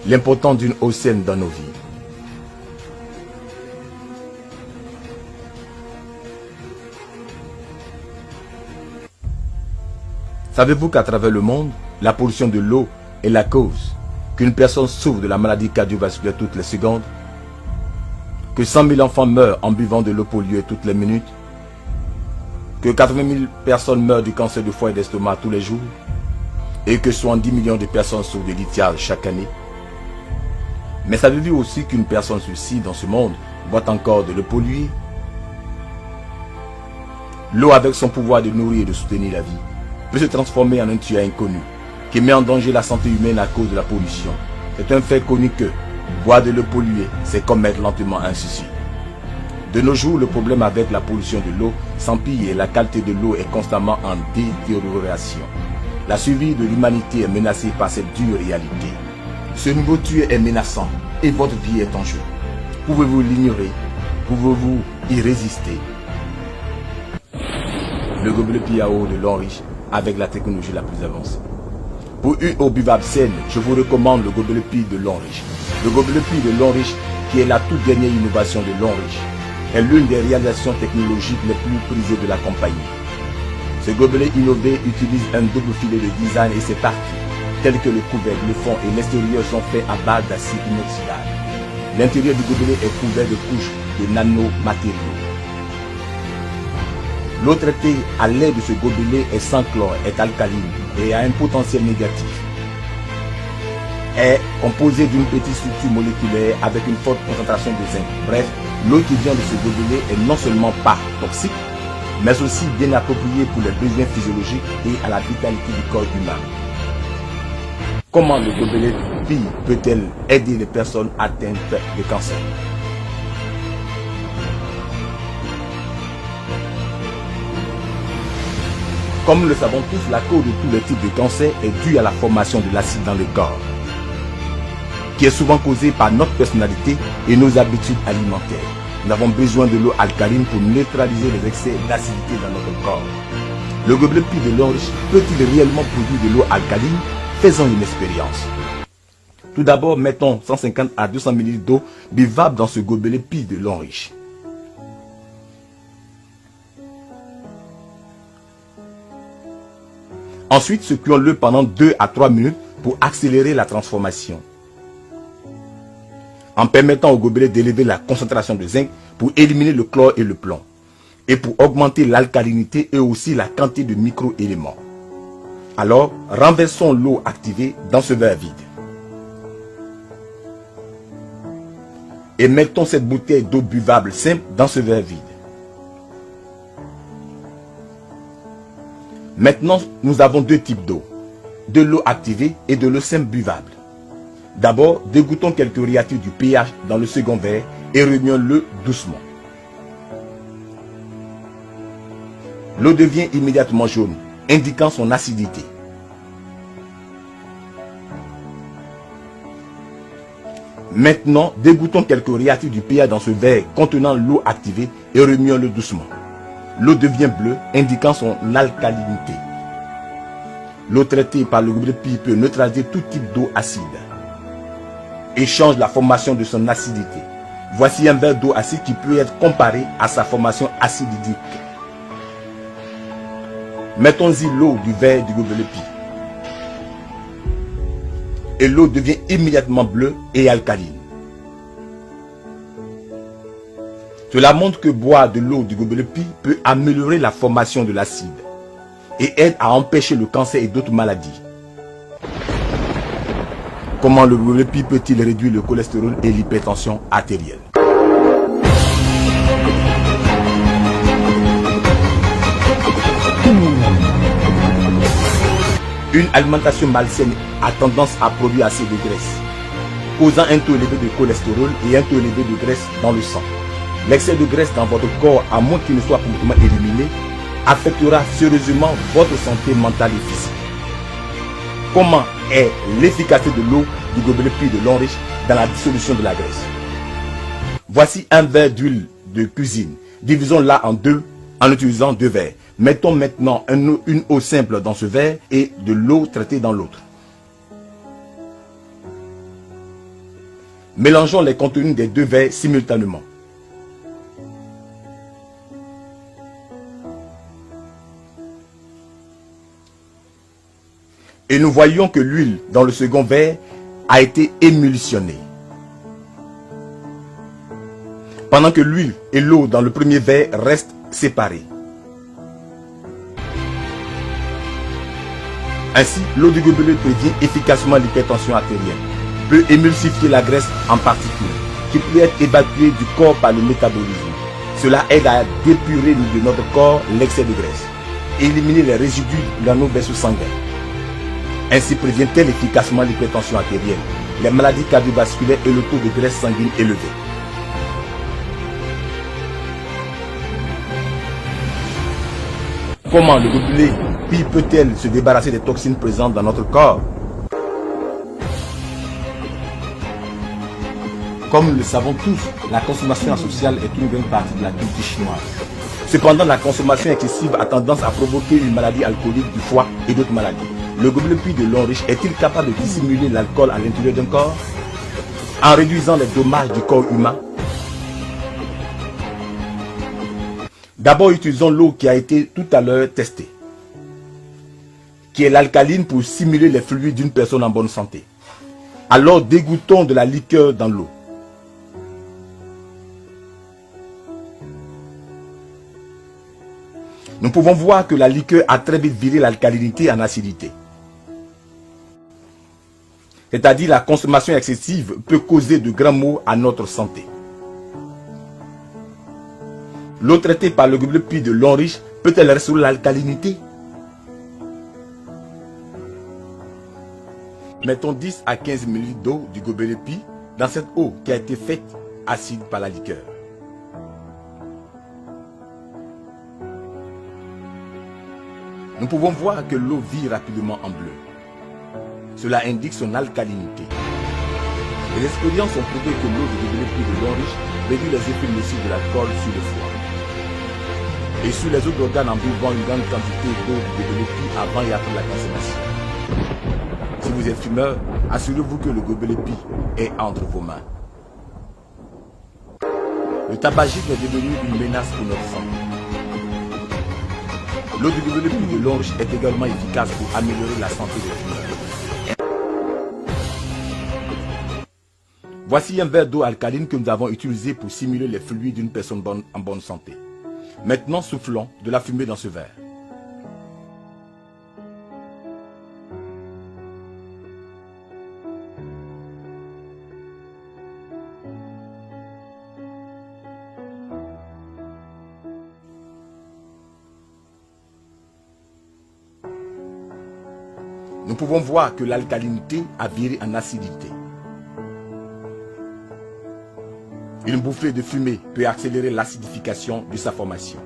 l'importance d'une eau saine dans nos vies. Savez-vous qu'à travers le monde, la pollution de l'eau est la cause qu'une personne souffre de la maladie cardiovasculaire toutes les secondes, que 100 000 enfants meurent en buvant de l'eau polluée toutes les minutes, que 80 000 personnes meurent du cancer du foie et d'estomac tous les jours, et que 70 millions de personnes souffrent de lithiase chaque année. Mais savez-vous aussi qu'une personne sur 6 dans ce monde boit encore de l'eau polluée? L'eau, avec son pouvoir de nourrir et de soutenir la vie, peut se transformer en un tueur inconnu qui met en danger la santé humaine à cause de la pollution. C'est un fait connu que boire de l'eau polluée, c'est commettre lentement un suicide. De nos jours, le problème avec la pollution de l'eau s'empire et la qualité de l'eau est constamment en détérioration. La survie de l'humanité est menacée par cette dure réalité. Ce nouveau tueur est menaçant et votre vie est en jeu. Pouvez-vous l'ignorer? Pouvez-vous y résister? Le gobelet PIAO de l'Henriche avec la technologie la plus avancée. Pour une eau buvable saine, je vous recommande le gobelet Pi de l'Henriche. Le gobelet Pi de l'Henriche, qui est la toute dernière innovation de l'Henriche, est l'une des réalisations technologiques les plus prisées de la compagnie. Ce gobelet innové utilise un double filet de design et ses parties, telles que le couvercle, le fond et l'extérieur, sont faits à base d'acide inoxydable. L'intérieur du gobelet est couvert de couches de nanomatériaux. L'eau traitée à l'aide de ce gobelet est sans chlore, est alcaline et a un potentiel négatif. Est composée d'une petite structure moléculaire avec une forte concentration de zinc. Bref, l'eau qui vient de ce gobelet est non seulement pas toxique, mais aussi bien appropriée pour les besoins physiologiques et à la vitalité du corps humain. Comment le gobelet Pi peut-elle aider les personnes atteintes de cancer? Comme nous le savons tous, la cause de tous les types de cancer est due à la formation de l'acide dans le corps, qui est souvent causée par notre personnalité et nos habitudes alimentaires. Nous avons besoin de l'eau alcaline pour neutraliser les excès d'acidité dans notre corps. Le gobelet Pi de l'Henriche peut-il réellement produire de l'eau alcaline? Faisons une expérience. Tout d'abord, mettons 150 à 200 ml d'eau buvable dans ce gobelet Pi de l'Henriche. Ensuite, secouons-le pendant 2 à 3 minutes pour accélérer la transformation, en permettant au gobelet d'élever la concentration de zinc pour éliminer le chlore et le plomb, et pour augmenter l'alcalinité et aussi la quantité de micro-éléments. Alors, renversons l'eau activée dans ce verre vide. Et mettons cette bouteille d'eau buvable simple dans ce verre vide. Maintenant, nous avons deux types d'eau, de l'eau activée et de l'eau simple buvable. D'abord, dégoûtons quelques réactifs du pH dans le second verre et remuons-le doucement. L'eau devient immédiatement jaune, indiquant son acidité. Maintenant, dégoûtons quelques réactifs du pH dans ce verre contenant l'eau activée et remuons-le doucement. L'eau devient bleue, indiquant son alcalinité. L'eau traitée par le gobelet Pi peut neutraliser tout type d'eau acide et change la formation de son acidité. Voici un verre d'eau acide qui peut être comparé à sa formation acidique. Mettons-y l'eau du verre du gobelet Pi. Et l'eau devient immédiatement bleue et alcaline. Cela montre que boire de l'eau du gobelet Pi peut améliorer la formation de l'acide et aide à empêcher le cancer et d'autres maladies. Comment le gobelet Pi peut-il réduire le cholestérol et l'hypertension artérielle? Une alimentation malsaine a tendance à produire assez de graisse, causant un taux élevé de cholestérol et un taux élevé de graisse dans le sang. L'excès de graisse dans votre corps, à moins qu'il ne soit complètement éliminé, affectera sérieusement votre santé mentale et physique. Comment est l'efficacité de l'eau du gobelet Pi de l'Henriche dans la dissolution de la graisse? Voici un verre d'huile de cuisine. Divisons-la en deux en utilisant 2 verres. Mettons maintenant une eau simple dans ce verre et de l'eau traitée dans l'autre. Mélangeons les contenus des deux verres simultanément. Et nous voyons que l'huile dans le second verre a été émulsionnée. Pendant que l'huile et l'eau dans le premier verre restent séparées. Ainsi, l'eau du gobelet prévient efficacement l'hypertension artérielle, peut émulsifier la graisse en particules, qui peut être évacuée du corps par le métabolisme. Cela aide à dépurer de notre corps l'excès de graisse, éliminer les résidus dans nos vaisseaux sanguins. Ainsi prévient-elle efficacement l'hypertension artérielle, les maladies cardiovasculaires et le taux de graisse sanguine élevé. Comment le gobelet Pi peut-elle se débarrasser des toxines présentes dans notre corps? Comme nous le savons tous, la consommation sociale est une grande partie de la culture chinoise. Cependant, la consommation excessive a tendance à provoquer une maladie alcoolique du foie et d'autres maladies. Le gobelet Pi de l'eau riche est-il capable de dissimuler l'alcool à l'intérieur d'un corps en réduisant les dommages du corps humain? D'abord, utilisons l'eau qui a été tout à l'heure testée, qui est l'alcaline pour simuler les fluides d'une personne en bonne santé. Alors, dégoutons de la liqueur dans l'eau. Nous pouvons voir que la liqueur a très vite viré l'alcalinité en acidité. C'est-à-dire la consommation excessive peut causer de grands maux à notre santé. L'eau traitée par le gobelet Pi de l'eau riche peut-elle restaurer l'alcalinité? Mettons 10 à 15 ml d'eau du gobelet Pi dans cette eau qui a été faite acide par la liqueur. Nous pouvons voir que l'eau vire rapidement en bleu. Cela indique son alcalinité. Les expériences ont prouvé que l'eau du gobelet Pi de l'eau riche réduit les effets nocifs de l'alcool sur le foie et sur les autres organes en buvant une grande quantité d'eau du gobelet Pi avant et après la consommation. Si vous êtes fumeur, assurez-vous que le gobelet Pi est entre vos mains. Le tabagisme est devenu une menace pour notre santé. L'eau du gobelet Pi de l'eau riche est également efficace pour améliorer la santé des fumeurs. Voici un verre d'eau alcaline que nous avons utilisé pour simuler les fluides d'une personne en bonne santé. Maintenant, soufflons de la fumée dans ce verre. Nous pouvons voir que l'alcalinité a viré en acidité. Une bouffée de fumée peut accélérer l'acidification de sa formation.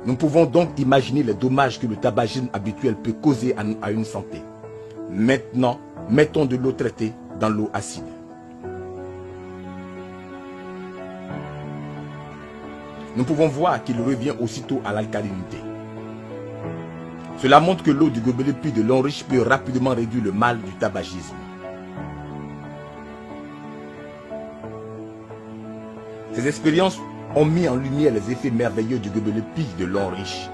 Nous pouvons donc imaginer les dommages que le tabagisme habituel peut causer à une santé. Maintenant, mettons de l'eau traitée dans l'eau acide. Nous pouvons voir qu'il revient aussitôt à l'alcalinité. Cela montre que l'eau du gobelet Pi de l'eau riche peut rapidement réduire le mal du tabagisme. Ces expériences ont mis en lumière les effets merveilleux du gobelet Pi de l'eau riche.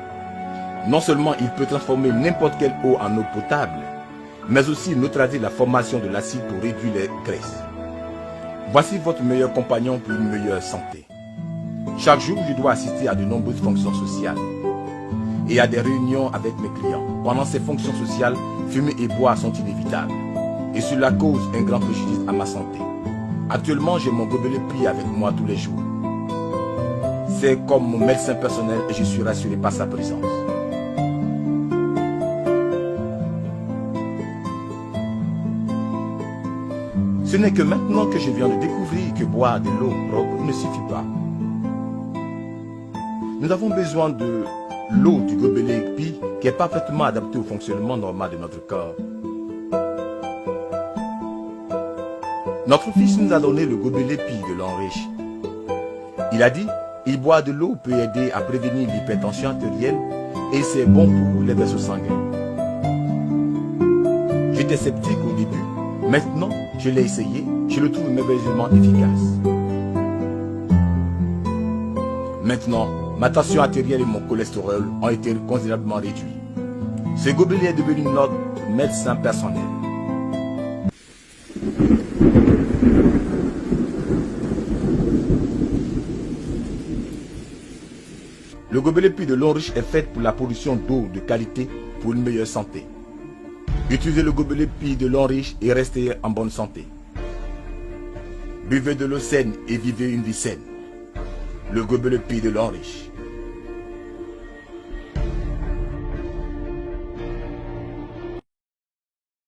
Non seulement il peut transformer n'importe quelle eau en eau potable, mais aussi neutraliser la formation de l'acide pour réduire les graisses. Voici votre meilleur compagnon pour une meilleure santé. Chaque jour, je dois assister à de nombreuses fonctions sociales et à des réunions avec mes clients. Pendant ces fonctions sociales, fumer et boire sont inévitables et cela cause un grand préjudice à ma santé. Actuellement, j'ai mon gobelet Pi avec moi tous les jours. C'est comme mon médecin personnel et je suis rassuré par sa présence. Ce n'est que maintenant que je viens de découvrir que boire de l'eau propre ne suffit pas. Nous avons besoin de l'eau du gobelet Pi qui est parfaitement adaptée au fonctionnement normal de notre corps. Notre fils nous a donné le gobelet Pi de l'eau riche. Il a dit, il boit de l'eau peut aider à prévenir l'hypertension artérielle et c'est bon pour les vaisseaux sanguins. J'étais sceptique au début, Maintenant, je l'ai essayé, je le trouve merveilleusement efficace. Maintenant, ma tension artérielle et mon cholestérol ont été considérablement réduits. Ce gobelet est devenu notre médecin personnel. Le gobelet puits de l'eau riche est fait pour la production d'eau de qualité pour une meilleure santé. Utilisez le gobelet puits de l'eau riche et restez en bonne santé. Buvez de l'eau saine et vivez une vie saine. Le gobelet puits de l'eau riche.